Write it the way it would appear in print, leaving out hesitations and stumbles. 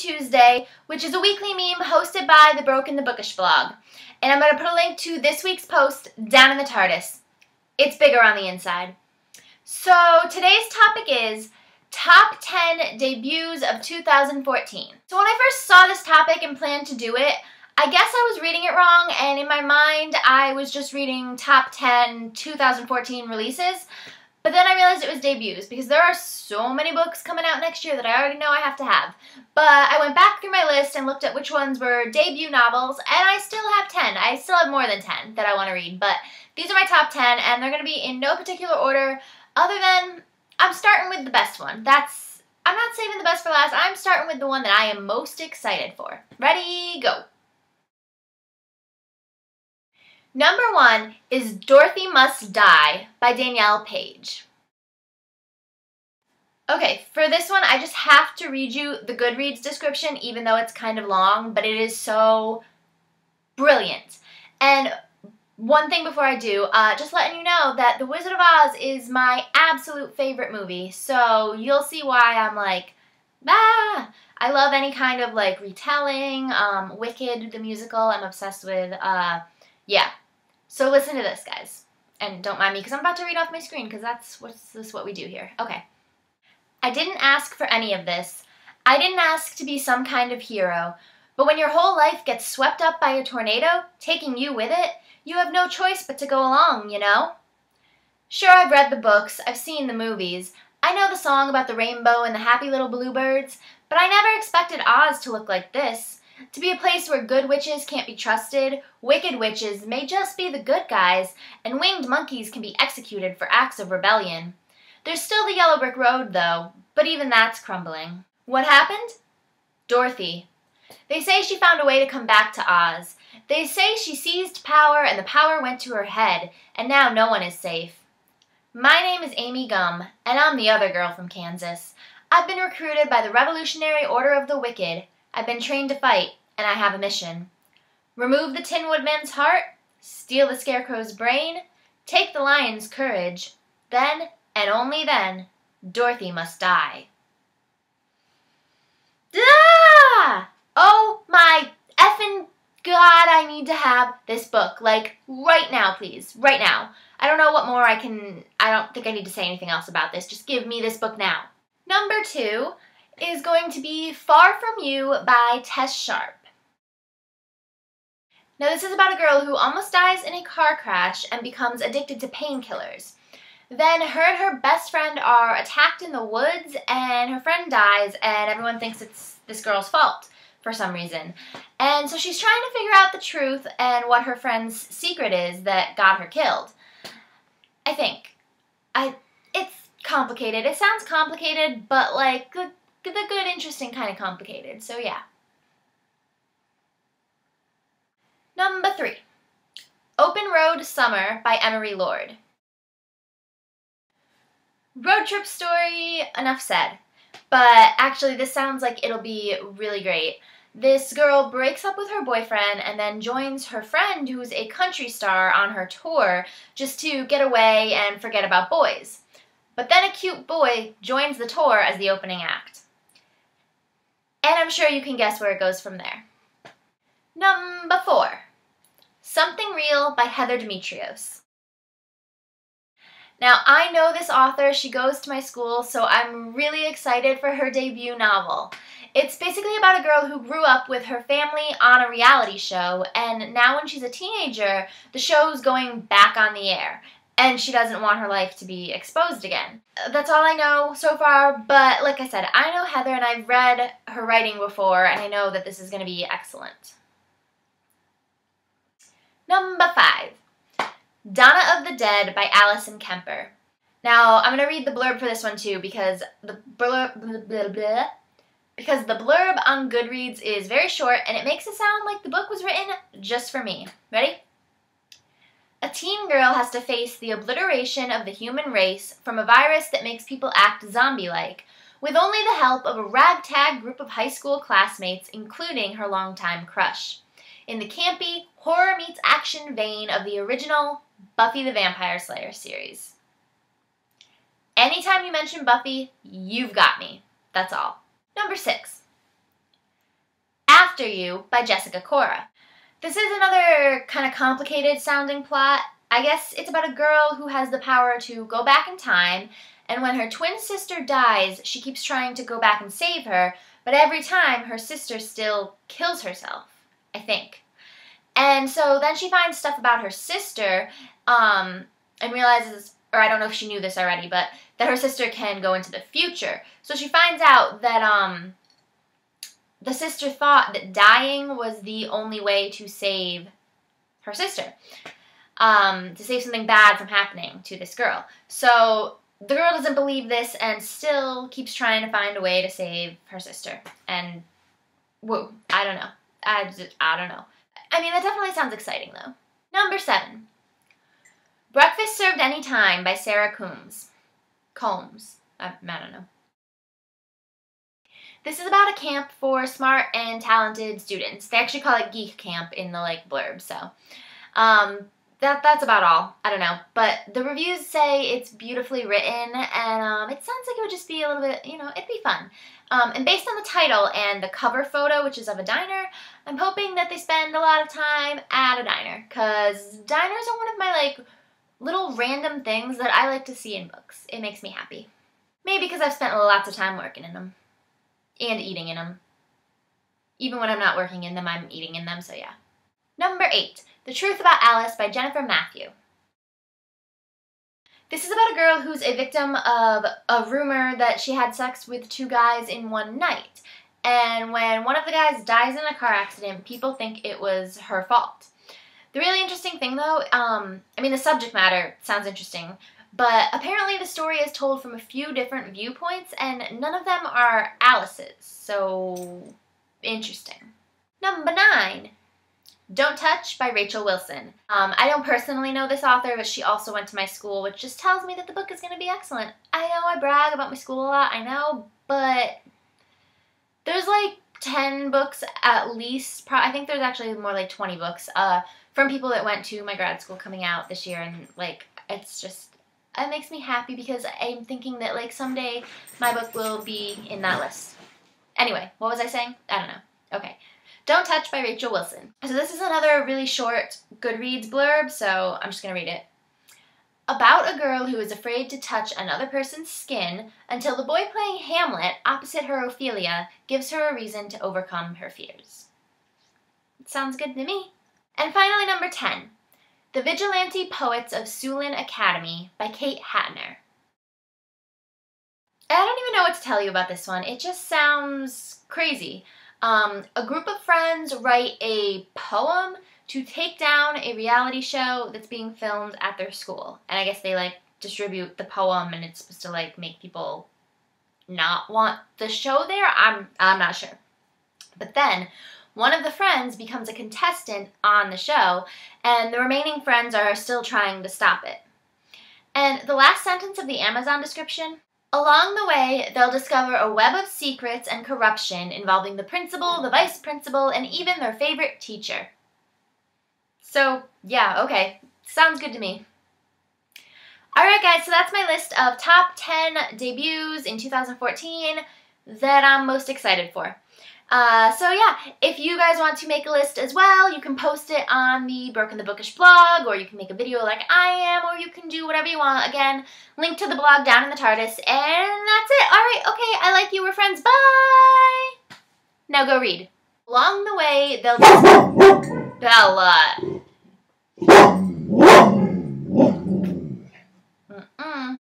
Tuesday, which is a weekly meme hosted by the Broken the Bookish blog. And I'm going to put a link to this week's post down in the TARDIS. It's bigger on the inside. So today's topic is Top 10 Debuts of 2014. So when I first saw this topic and planned to do it, I guess I was reading it wrong, and in my mind I was just reading Top 10 2014 releases. But then I realized it was debuts, because there are so many books coming out next year that I already know I have to have. But I went back through my list and looked at which ones were debut novels, and I still have 10. I still have more than 10 that I want to read, but these are my top 10, and they're going to be in no particular order, other than I'm starting with the best one. I'm not saving the best for last. I'm starting with the one that I am most excited for. Ready, go. Number 1 is Dorothy Must Die by Danielle Page. Okay, for this one, I just have to read you the Goodreads description, even though it's kind of long, but it is so brilliant. And one thing before I do, just letting you know that The Wizard of Oz is my absolute favorite movie, so you'll see why I'm like, ah! I love any kind of like retelling, Wicked, the musical, I'm obsessed with, yeah. So listen to this, guys. And don't mind me, because I'm about to read off my screen, because that's what we do here. Okay. I didn't ask for any of this. I didn't ask to be some kind of hero. But when your whole life gets swept up by a tornado, taking you with it, you have no choice but to go along, you know? Sure, I've read the books, I've seen the movies, I know the song about the rainbow and the happy little bluebirds, but I never expected Oz to look like this. To be a place where good witches can't be trusted, wicked witches may just be the good guys, and winged monkeys can be executed for acts of rebellion. There's still the yellow brick road, though, but even that's crumbling. What happened? Dorothy. They say she found a way to come back to Oz. They say she seized power and the power went to her head, and now no one is safe. My name is Amy Gum, and I'm the other girl from Kansas. I've been recruited by the Revolutionary Order of the Wicked. I've been trained to fight, and I have a mission. Remove the Tin Woodman's heart, steal the Scarecrow's brain, take the Lion's courage. Then, and only then, Dorothy must die. Ah! Oh my effing God, I need to have this book. Like, right now, please. Right now. I don't know what more I don't think I need to say anything else about this. Just give me this book now. Number 2 is going to be Far From You by Tess Sharp. Now this is about a girl who almost dies in a car crash and becomes addicted to painkillers. Then her and her best friend are attacked in the woods, and her friend dies, and everyone thinks it's this girl's fault for some reason. And so she's trying to figure out the truth and what her friend's secret is that got her killed. I think. It's complicated. It sounds complicated, but like the good, interesting kind of complicated. So yeah. Number 3. Open Road Summer by Emery Lord. Road trip story, enough said. But actually this sounds like it'll be really great. This girl breaks up with her boyfriend and then joins her friend who's a country star on her tour just to get away and forget about boys. But then a cute boy joins the tour as the opening act. And I'm sure you can guess where it goes from there. Number 4. Something Real by Heather Demetrios. Now, I know this author, she goes to my school, so I'm really excited for her debut novel. It's basically about a girl who grew up with her family on a reality show, and now when she's a teenager, the show's going back on the air, and she doesn't want her life to be exposed again. That's all I know so far, but like I said, I know Heather, and I've read her writing before, and I know that this is going to be excellent. Number 5. Donna of the Dead by Allison Kemper. Now, I'm going to read the blurb for this one too, because the blurb on Goodreads is very short, and it makes it sound like the book was written just for me. Ready? A teen girl has to face the obliteration of the human race from a virus that makes people act zombie-like, with only the help of a ragtag group of high school classmates, including her longtime crush, in the campy, horror-meets-action vein of the original Buffy the Vampire Slayer series. Anytime you mention Buffy, you've got me. That's all. Number 6. After You by Jessica Cora. This is another kind of complicated sounding plot. I guess it's about a girl who has the power to go back in time, and when her twin sister dies, she keeps trying to go back and save her, but every time her sister still kills herself, I think. And so then she finds stuff about her sister, and realizes, or I don't know if she knew this already, but that her sister can go into the future. So she finds out that the sister thought that dying was the only way to save her sister, to save something bad from happening to this girl. So the girl doesn't believe this and still keeps trying to find a way to save her sister. And, whoa, I don't know. I don't know. I mean, that definitely sounds exciting, though. Number 7. Breakfast Served Any Time by Sarah Combs. I don't know. This is about a camp for smart and talented students. They actually call it Geek Camp in the, blurb, so. That's about all. I don't know. But the reviews say it's beautifully written, and it sounds like it would just be a little bit, it'd be fun. And based on the title and the cover photo, which is of a diner, I'm hoping that they spend a lot of time at a diner, because diners are one of my, little random things that I like to see in books. It makes me happy. Maybe because I've spent lots of time working in them. And eating in them. Even when I'm not working in them, I'm eating in them, so yeah. Number 8. The Truth About Alice by Jennifer Matthew. This is about a girl who's a victim of a rumor that she had sex with 2 guys in one night. And when one of the guys dies in a car accident, people think it was her fault. The really interesting thing, though, the subject matter sounds interesting, but apparently the story is told from a few different viewpoints, and none of them are Alice's, so interesting. Number 9. Don't Touch by Rachel Wilson. I don't personally know this author, but she also went to my school, which just tells me that the book is going to be excellent. I know I brag about my school a lot, I know, but there's 10 books at least. I think there's actually more like 20 books from people that went to my grad school coming out this year, and it's just, it makes me happy because I'm thinking that someday my book will be in that list. Anyway, what was I saying? I don't know. Okay. Don't Touch by Rachel Wilson. So this is another really short Goodreads blurb, so I'm just going to read it. About a girl who is afraid to touch another person's skin until the boy playing Hamlet opposite her Ophelia gives her a reason to overcome her fears. It sounds good to me. And finally, number 10. The Vigilante Poets of Sulin Academy by Kate Hattner. I don't even know what to tell you about this one. It just sounds crazy. A group of friends write a poem to take down a reality show that's being filmed at their school. And I guess they distribute the poem, and it's supposed to make people not want the show there. I'm not sure. But then one of the friends becomes a contestant on the show, and the remaining friends are still trying to stop it. And the last sentence of the Amazon description: along the way, they'll discover a web of secrets and corruption involving the principal, the vice principal, and even their favorite teacher. So, yeah, okay. Sounds good to me. Alright guys, so that's my list of top 10 debuts in 2014 that I'm most excited for. So yeah, if you guys want to make a list as well, you can post it on the Broken the Bookish blog, or you can make a video like I am, or you can do whatever you want. Again, link to the blog down in the TARDIS, and that's it. Alright, okay, I like you, we're friends, bye! Now go read. Along the way, they'll Bella.